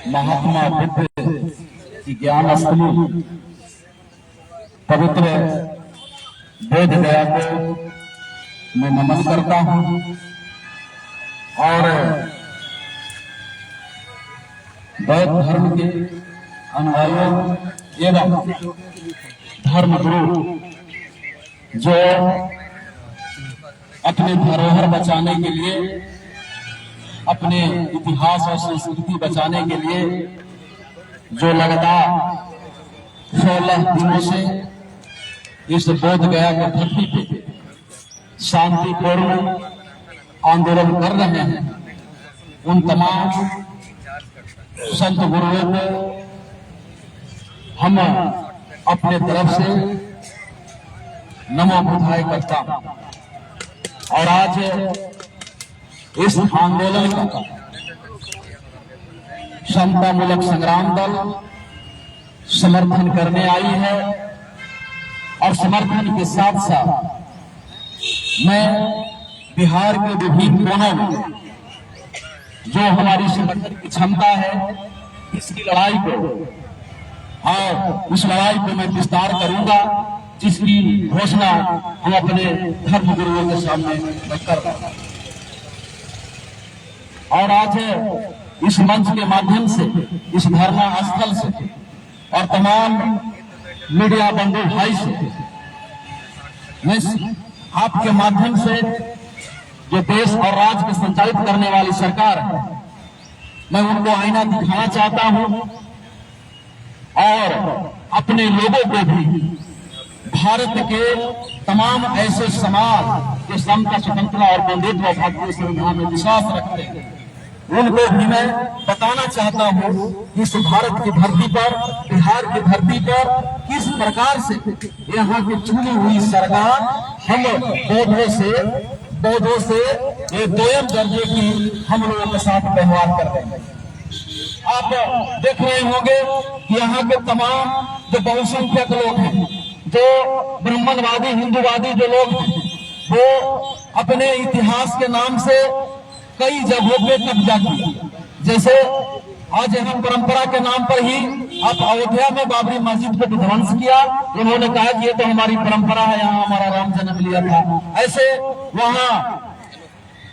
महात्मा बुद्ध की ज्ञान स्थली पवित्र बोध गया को मैं नमन करता हूं और बौद्ध धर्म के अनुयायियों एवं धर्म गुरु जो अपने धरोहर बचाने के लिए, अपने इतिहास और संस्कृति बचाने के लिए जो लगातार 16 दिनों से इस बोध गया की धरती पे शांतिपूर्ण आंदोलन कर रहे हैं, उन तमाम संत गुरुओं को हम अपने तरफ से नमो बुद्धाय करता हूं। और आज इस आंदोलन का समतामूलक संग्राम दल समर्थन करने आई है और समर्थन के साथ साथ मैं बिहार के विभिन्न कोनों में जो हमारी समर्थन की क्षमता है, इसकी लड़ाई को और उस लड़ाई को मैं विस्तार करूंगा, जिसकी घोषणा हम अपने धर्म गुरुओं के सामने कर रहे हैं। और आज इस मंच के माध्यम से, इस धरना स्थल से और तमाम मीडिया बंधु भाई से मैं आपके माध्यम से जो देश और राज्य को संचालित करने वाली सरकार है, मैं उनको आईना दिखाना चाहता हूं और अपने लोगों को भी भारत के तमाम ऐसे समाज जो समता, स्वतंत्रता और बंधुत्व और भारतीय संविधान में विश्वास रखते हैं, उनको भी मैं बताना चाहता हूं कि इस भारत की धरती पर, बिहार की धरती पर किस प्रकार से यहाँ की चुनी हुई सरकार हम बौद्धों से ये दोयम दर्जे की हम लोगों के साथ व्यवहार कर रहे हैं। आप देख रहे होंगे कि यहाँ के तमाम जो बहुसंख्यक लोग हैं, जो ब्राह्मणवादी, हिंदूवादी जो लोग हैं, वो अपने इतिहास के नाम से कई जगहों पे कब्जा किया। जैसे आज यहाँ परंपरा के नाम पर ही आप अयोध्या में बाबरी मस्जिद को विध्वंस किया, उन्होंने कहा कि ये तो हमारी परंपरा है, यहाँ हमारा राम जन्म लिया था। ऐसे वहाँ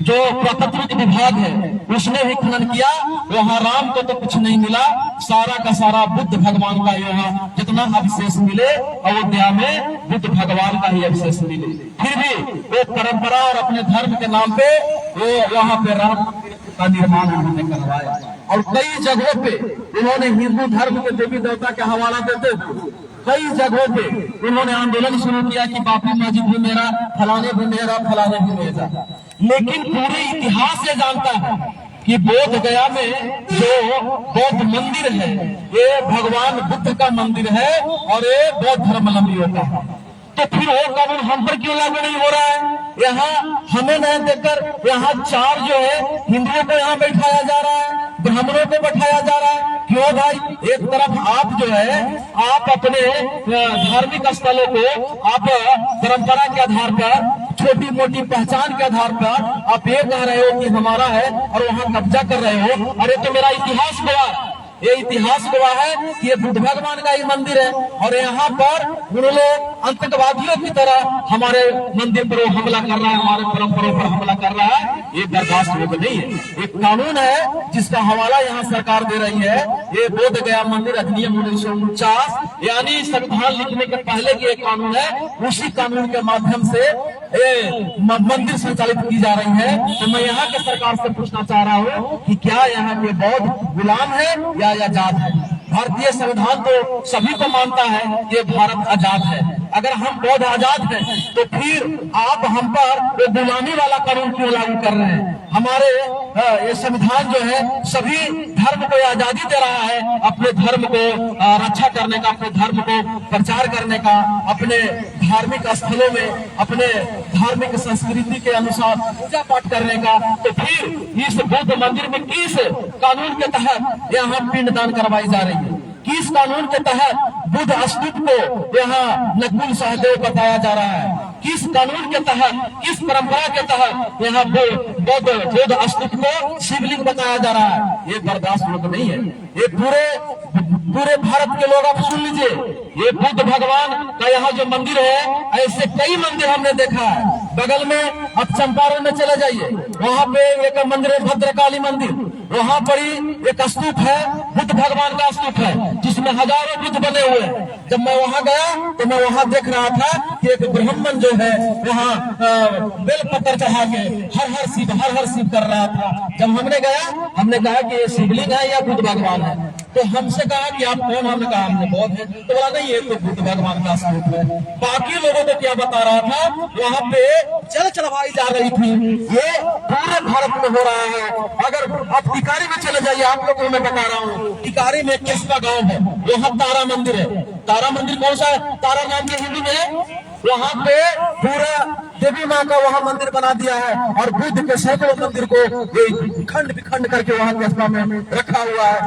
जो प्रत्युत्तर विभाग है उसने भी खनन किया, वहाँ राम को तो कुछ नहीं मिला, सारा का सारा बुद्ध भगवान का यहाँ जितना अवशेष मिले अयोध्या में बुद्ध भगवान का ही अवशेष मिले। फिर भी वो परंपरा और अपने धर्म के नाम पे वो वहाँ पे राम का निर्माण उन्होंने करवाया। और कई जगहों पे उन्होंने हिंदू धर्म के देवी देवता के हवाला देते हुए कई जगहों पे उन्होंने आंदोलन शुरू किया कि बाबरी मस्जिद भी मेरा, फलाने भी मेरा, फलाने भी मेरा। लेकिन पूरे इतिहास से जानता है कि बोध गया में जो बौद्ध मंदिर है, ये भगवान बुद्ध का मंदिर है और ये बौद्ध धर्मावलंबियों का है। तो फिर वो कानून हम पर क्यों लागू नहीं हो रहा है? यहाँ हमें नहीं देखकर यहाँ 4 जो है हिंदुओं को यहाँ बैठाया जा रहा है, ब्राह्मणों को बैठाया जा रहा है। क्यों भाई? एक तरफ आप जो है आप अपने धार्मिक स्थलों को आप परंपरा के आधार पर, छोटी मोटी पहचान के आधार पर आप ये कह रहे हो कि हमारा है और वहाँ कब्जा कर रहे हो। अरे तो मेरा इतिहास गवाह, ये इतिहास गवाह है कि ये बुद्ध भगवान का ही मंदिर है और यहाँ पर उन्होंने आतंकवादियों की तरह हमारे मंदिर पर वो हमला कर रहा है, हमारे परंपराओं पर हमला कर रहा है। ये बर्दाश्त योग्य नहीं है। एक कानून है जिसका हवाला यहाँ सरकार दे रही है, ये बोध गया मंदिर अधिनियम 1949, यानी संविधान लिखने के पहले की एक कानून है, उसी कानून के माध्यम से ये मंदिर संचालित की जा रही है। तो मैं यहाँ के सरकार से पूछना चाह रहा हूँ कि क्या यहाँ के बौद्ध गुलाम है या आजाद है? भारतीय संविधान तो सभी को मानता है कि भारत आजाद है। अगर हम बौद्ध आजाद हैं तो फिर आप हम पर वो गुलामी वाला कानून क्यों लागू कर रहे हैं? हमारे ये संविधान जो है सभी धर्म को आजादी दे रहा है, अपने धर्म को रक्षा करने का, अपने धर्म को प्रचार करने का, अपने धार्मिक स्थलों में अपने धार्मिक संस्कृति के अनुसार पूजा पाठ करने का। तो फिर इस बुद्ध मंदिर में किस कानून के तहत यहाँ पिंडदान करवाई जा रही है? किस कानून के तहत बुद्ध स्तूप को यहाँ नकुल सहदेव बताया जा रहा है? किस कानून के तहत, किस परंपरा के तहत यहाँ बौद्ध स्तूप को शिवलिंग बताया जा रहा है। ये बर्दाश्त योग्य नहीं है। ये पूरे भारत के लोग आप सुन लीजिए, ये बुद्ध भगवान का यहाँ जो मंदिर है, ऐसे कई मंदिर हमने देखा है। बगल में आप चंपारण में चले जाइए, वहाँ पे एक मंदिर है भद्रकाली मंदिर, वहाँ पर ही एक स्तूप है, बुद्ध भगवान का स्तूप है, जिसमें हजारों बुद्ध बने हुए हैं। जब मैं वहाँ गया तो मैं वहाँ देख रहा था कि एक ब्राह्मण जो है वहाँ बेल पत्थर चढ़ा के हर हर शिव कर रहा था। जब हमने गया, हमने कहा कि ये शिवलिंग है या बुद्ध भगवान है, तो हमसे कहा कि आप कौन? हमने कहा हमने बौद्ध है। तो बोला नहीं, ये तो बुद्ध भगवान का स्तूप है। बाकी लोगों को क्या बता रहा था, वहाँ पे जल चढ़वाई जा रही थी। ये पूरे भारत में हो रहा है। अगर आप टिकारी में चले जाइए, आप लोगों को मैं बता रहा हूँ, टिकारी में केसवा गांव है, वहाँ तारा मंदिर है। तारा मंदिर कौन सा है? तारा नाम के हिंदू में वहाँ पे पूरा देवी माँ का वहाँ मंदिर बना दिया है, और बुद्ध के सैकड़ों मंदिर को खंड विखंड करके वहाँ केसवा में रखा हुआ है।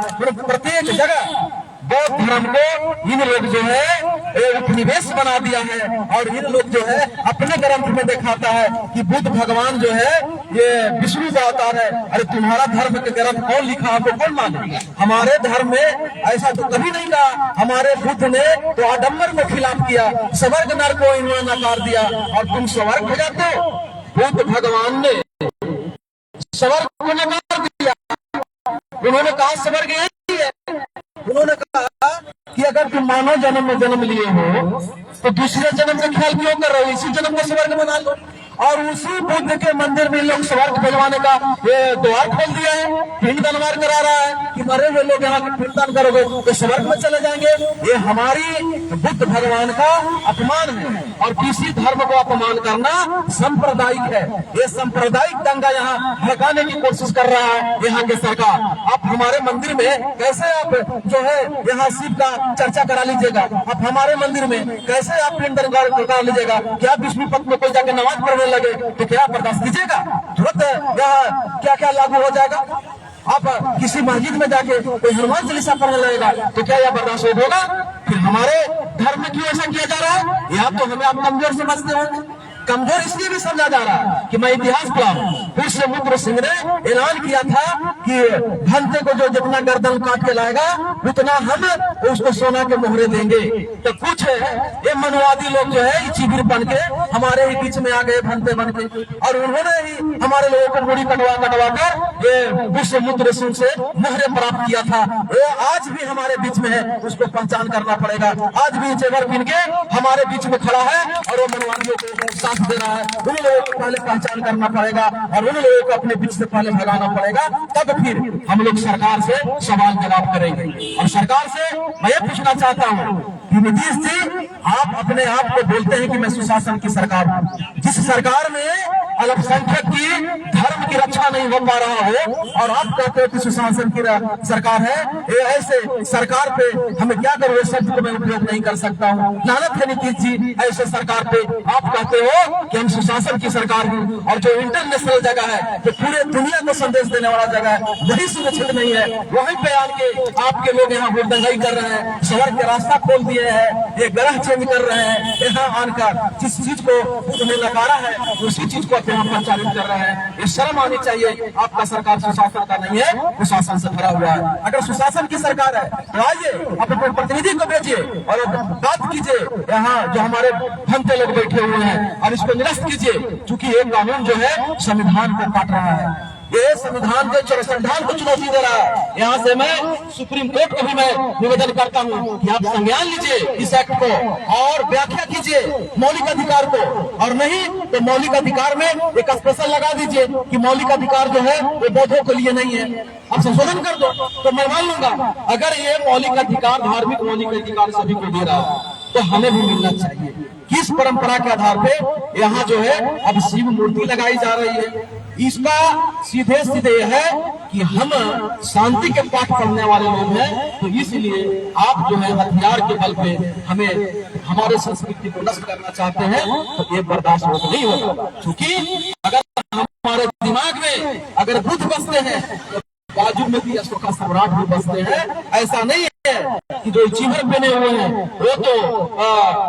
प्रत्येक जगह बौद्ध धर्म को इन लोग जो है उपनिवेश बना दिया है, और इन लोग जो है अपने ग्रंथ में दिखाता है कि बुद्ध भगवान जो है ये विष्णु का अवतार है। अरे तुम्हारा धर्म के ग्रंथ कौन लिखा, आपको कौन माने? हमारे धर्म में ऐसा तो कभी नहीं कहा। हमारे बुद्ध ने तो आडम्बर को खिलाफ किया, स्वर्ग नरक को इन्होंने नकार दिया, और तुम स्वर्ग हो जाते हो। बुद्ध भगवान ने स्वर्ग को नकार दिया। उन्होंने कहा स्वर्ग यही है। उन्होंने कहा कि अगर तुम मानव जन्म में जन्म लिए हो तो दूसरे जन्म का ख्याल क्यों कर रहे हो? इसी जन्म को स्वर्ग बना लो। और उसी बुद्ध के मंदिर में लोग स्वर्ग भिजवाने का ये द्वार खोल दिया है। पिंडदान करा रहा है कि मरे हुए लोग यहाँ पिंडदान करोगे तो स्वर्ग में चले जाएंगे। ये हमारी बुद्ध भगवान का अपमान है, और किसी धर्म को अपमान करना सांप्रदायिक है। ये सांप्रदायिक दंगा यहाँ भड़काने की कोशिश कर रहा है यहाँ की सरकार। आप हमारे मंदिर में कैसे आप जो है यहाँ शिव का चर्चा करा लीजिएगा? आप हमारे मंदिर में कैसे आप पिंडदान करा लीजिएगा? क्या विष्णु पथ में कोई जाके नमाज पढ़ने लगे तो क्या बर्दाश्त कीजिएगा? तुरंत यहाँ क्या क्या लागू हो जाएगा? आप किसी मस्जिद में जाके कोई हनुमान चालीसा पढ़ने लगेगा तो क्या यह बर्दाश्त होगा? फिर हमारे धर्म में क्यों ऐसा किया जा रहा है? या तो हमें आप कमजोर समझते होंगे। कमजोर इसलिए भी समझा जा रहा है कि मैं इतिहास पढ़ा हूं। पुष्यमित्र सिंह ने ऐलान किया था कि भंते को जो जितना गर्दन काट के लाएगा उतना हम उसको सोना के मोहरे देंगे। तो कुछ ये मनवादी लोग जो है चिबिर बन के हमारे ही बीच में आ गए भंते बन के, और उन्होंने ही हमारे लोगों को मुड़ी कटवा कर ये पुष्यमित्र सिंह से मोहरे प्राप्त किया था। वो आज भी हमारे बीच में है, उसको पहचान करना पड़ेगा। आज भी जेवर पिन के हमारे बीच में खड़ा है, और वो मनवादियों को साथ दे रहा है। उन लोगों को पहले पहचान करना पड़ेगा, और उन लोगों को अपने बीच से पहले भगाना पड़ेगा, तब फिर हम लोग सरकार से सवाल जवाब करेंगे। और सरकार से मैं ये पूछना चाहता हूँ कि नीतीश जी, आप अपने आप को बोलते हैं कि मैं सुशासन की सरकार हूँ। जिस सरकार में अल्पसंख्यक की धर्म की रक्षा नहीं हो पा रहा हो, और आप कहते हो कि सुशासन की सरकार है, ये ऐसे सरकार पे हमें क्या करो? शब्द को मैं उपयोग नहीं कर सकता हूँ। लानत है नीतीश जी ऐसे सरकार पे। आप कहते हो कि हम सुशासन की सरकार हूँ, और जो इंटरनेशनल जगह है, जो पूरे दुनिया को संदेश देने वाला जगह है, वही सुरक्षित नहीं है। वहीं पे आके आपके लोग यहाँ हुड़दंगाई कर रहे हैं, स्वर्ग के रास्ता खोल दिए हैं, ये ग्रह चेंज कर रहे हैं। यहाँ आनकर जिस चीज को उन्हें नकारा है उसी चीज को यहाँ प्रचारित कर रहे हैं। ये शर्म आनी चाहिए। आपका सरकार सुशासन का नहीं है, कुशासन से भरा हुआ है। अगर सुशासन की सरकार है तो आइए अपने प्रतिनिधि को भेजिए और बात कीजिए। यहाँ जो हमारे भंते लोग बैठे हुए हैं, और इसको निरस्त कीजिए, क्योंकि ये कानून जो है संविधान को काट रहा है। ये संविधान के संविधान को चुनौती दे रहा है। यहाँ से मैं सुप्रीम कोर्ट को भी मैं निवेदन करता हूँ कि आप संज्ञान लीजिए इस एक्ट को और व्याख्या कीजिए मौलिक अधिकार को, और नहीं तो मौलिक अधिकार में एक स्पेशल लगा दीजिए कि मौलिक अधिकार जो है वो बौद्धों के लिए नहीं है। आप संशोधन कर दो तो मैं मान लूंगा। अगर ये मौलिक अधिकार, धार्मिक मौलिक अधिकार सभी को दे रहा है तो हमें भी मिलना चाहिए। किस परंपरा के आधार पे यहाँ जो है अब शिव मूर्ति लगाई जा रही है? इसका सीधे सीधे यह है कि हम शांति के पाठ पढ़ने वाले लोग हैं, तो इसलिए आप जो है हथियार के बल पे हमें हमारे संस्कृति को नष्ट करना चाहते हैं, तो ये बर्दाश्त नहीं होगा। क्योंकि अगर हमारे दिमाग में अगर बुद्ध बसते हैं तो बाजू में भी अशोक का सम्राट भी बसते हैं। ऐसा नहीं है है कि जो चीवर बने हुए हैं वो तो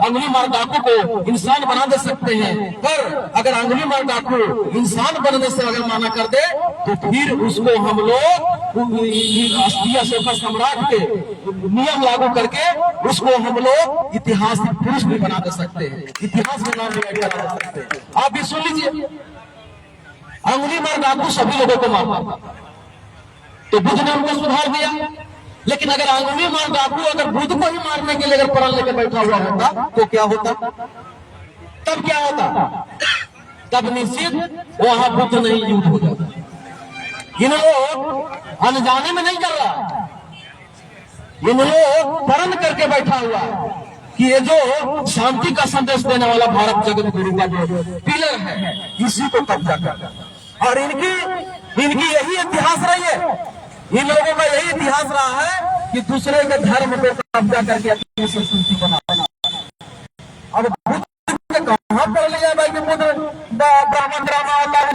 अंगुली मार डाकू को इंसान बना दे सकते हैं, पर अगर अंगुली मार डाकू इंसान बनने से अगर माना कर दे तो फिर उसको हम लोग अशोका सम्राट के नियम लागू करके उसको हम लोग इतिहास पुरुष भी बना दे सकते हैं, इतिहास में नाम भी बना दे सकते हैं। आप भी सुन लीजिए, अंगुली मार डाकू सभी लोगों को मारता था, तो बुद्ध ने उनको सुधार दिया। लेकिन अगर अंगुली मार डाकू अगर बुद्ध को ही मारने के लिए अगर प्रण लेकर बैठा हुआ होता तो क्या होता? तब क्या होता? तब निश्चित वहां बुद्ध नहीं युद्ध हो जाता। इन लोग अनजाने में नहीं कर रहा, इन लोग प्रण करके बैठा हुआ कि ये जो शांति का संदेश देने वाला भारत जगत गुरु का जो पिलर है इसी को कब्जा कर। और इनकी यही इतिहास रही है, इन लोगों का यही इतिहास रहा है कि दूसरे के धर्म पे कब्जा करके अपनी संस्कृति बनाना। अब बुद्ध कहां पर ले जाए भाई कि बुद्ध ब्राह्मण ड्रामा आता है,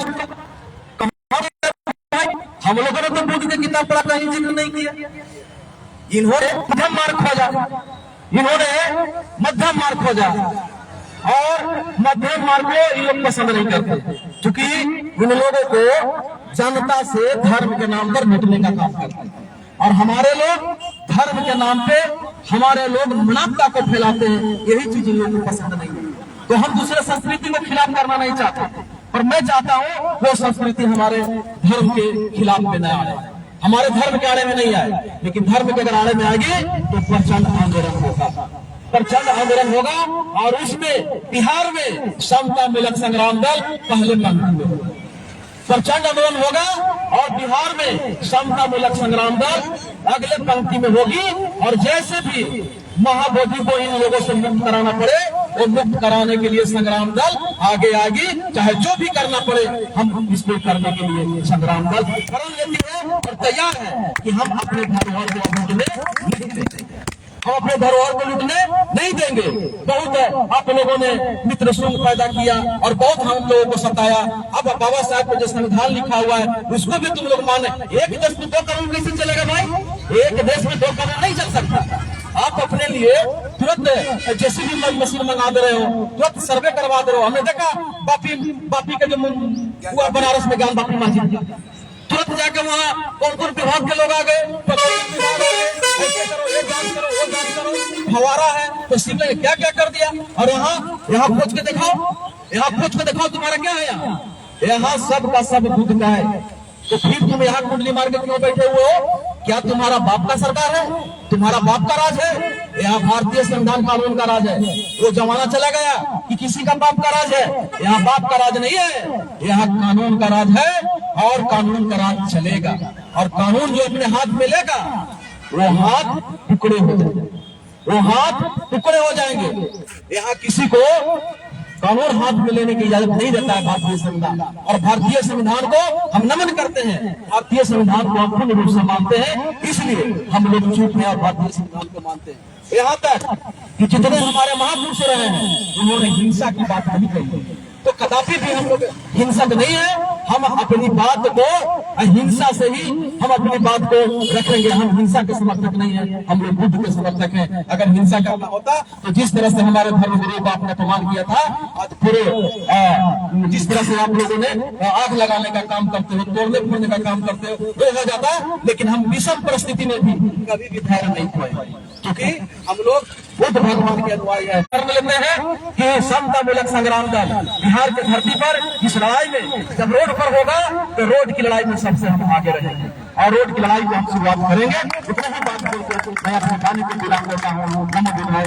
हम लोगों ने तो बुद्ध की किताब पढ़ा कहीं जिक्र नहीं किया। इन्होंने मध्यम मार्ग खोजा, इन्होंने मध्यम मार्ग खोजा और मध्यम मार्ग को ये लोग पसंद नहीं करते, क्योंकि इन लोगों को जनता से धर्म के नाम पर लूटने का काम करते हैं। और हमारे लोग धर्म के नाम पे हमारे लोग मनापता को फैलाते हैं, यही चीज इन लोगों को पसंद नहीं है। तो हम दूसरे संस्कृति को खिलाफ करना नहीं चाहते, पर मैं चाहता हूँ वो संस्कृति हमारे धर्म के खिलाफ में न आए, हमारे धर्म के आड़े में नहीं आए। लेकिन धर्म के अगर आड़े में आएगी तो प्रचंड आंदोलन होगा, प्रचंड आंदोलन होगा। और उसमें बिहार में समता मूलक संग्राम दल पहले पंक्ति में होगा, प्रचंड आंदोलन होगा। और बिहार में समता मूलक संग्राम दल अगले पंक्ति में होगी। और जैसे भी महाबोधि को इन लोगों से मुक्त कराना पड़े वो मुक्त कराने के लिए संग्राम दल आगे आगे, चाहे जो भी करना पड़े हम इसको करने के लिए संग्राम दल प्रण लेती है और तैयार है कि हम अपने धरोहर को लूटने नहीं देंगे, हम अपने धरोहर को लूटने नहीं देंगे। बहुत आप लोगों ने मित्र संघ पैदा किया और बहुत हम लोगों को सताया। अब बाबा साहब को जो संविधान लिखा हुआ है उसको भी तुम लोग माने। एक देश में 2 कानून कैसे चलेगा भाई? एक देश में 2 कानून नहीं चल सकता। आप अपने लिए तुरंत जैसे भी मशीन मंगा दे रहे हो, तुरंत सर्वे करवा दे रहे हो। हमने देखा बापी का जो हुआ बनारस में ज्ञान बापी मस्जिद, तुरंत जाके वहाँ कौन कौन विभाग के लोग आ गए, ऐसे करो, ये जांच करो, वो जांच करो, फवारा है तो शिमला ने क्या क्या कर दिया। और यहाँ खोज के दिखाओ, यहाँ खोज के दिखाओ तुम्हारा क्या है। यहाँ सब का सब बुद्ध का है। तो फिर तुम यहाँ कुंडली मार के क्यों बैठे हुए हो? क्या तुम्हारा बाप का सरकार है? तुम्हारा बाप का राज है? यहाँ भारतीय संविधान कानून का राज है। वो जमाना चला गया कि किसी का बाप का राज है। यहाँ बाप का राज नहीं है, यहाँ कानून का राज है और कानून का राज चलेगा। और कानून जो अपने हाथ में लेगा वो हाथ टुकड़े हो जाएंगे, वो हाथ टुकड़े हो जाएंगे। यहाँ किसी को कानून हाथ में लेने की इजाजत नहीं देता है भारतीय संविधान। और भारतीय संविधान को हम नमन करते हैं, भारतीय संविधान को हम पूर्ण रूप से मानते हैं, इसलिए हम लोग चुप हैं और भारतीय संविधान को मानते हैं। यहाँ तक कि जितने हमारे महापुरुष रहे हैं उन्होंने हिंसा की बात नहीं कही, तो कदापि भी हम लोग हिंसक नहीं है। हम अपनी बात को हिंसा से ही हम अपनी बात को रखेंगे। हम हिंसा के समर्थक नहीं है, हम लोग बुद्ध के समर्थक हैं। अगर हिंसा करना होता तो जिस तरह से हमारे धर्म गुरु को आपने अपमान किया था, आज पूरे जिस तरह से आप लोगों ने आग लगाने का काम करते हो, तोड़ने फोड़ने का काम करते हो, वो हो जाता। लेकिन हम विषम परिस्थिति में भी कभी भी धैर्य नहीं खोए, क्योंकि हम लोग बुद्ध भगवान के अनुयायी है। कर्म लेते हैं कि समता मूलक संग्राम दल बिहार की धरती पर इस लड़ाई में जब रोड पर होगा तो रोड की लड़ाई में सबसे हम आगे रहेंगे और रोड की लड़ाई को हम शुरुआत करेंगे। इतना ही बात बोलकर मैं अपने गाने को विराम देता हूँ। नमो बुद्धाय।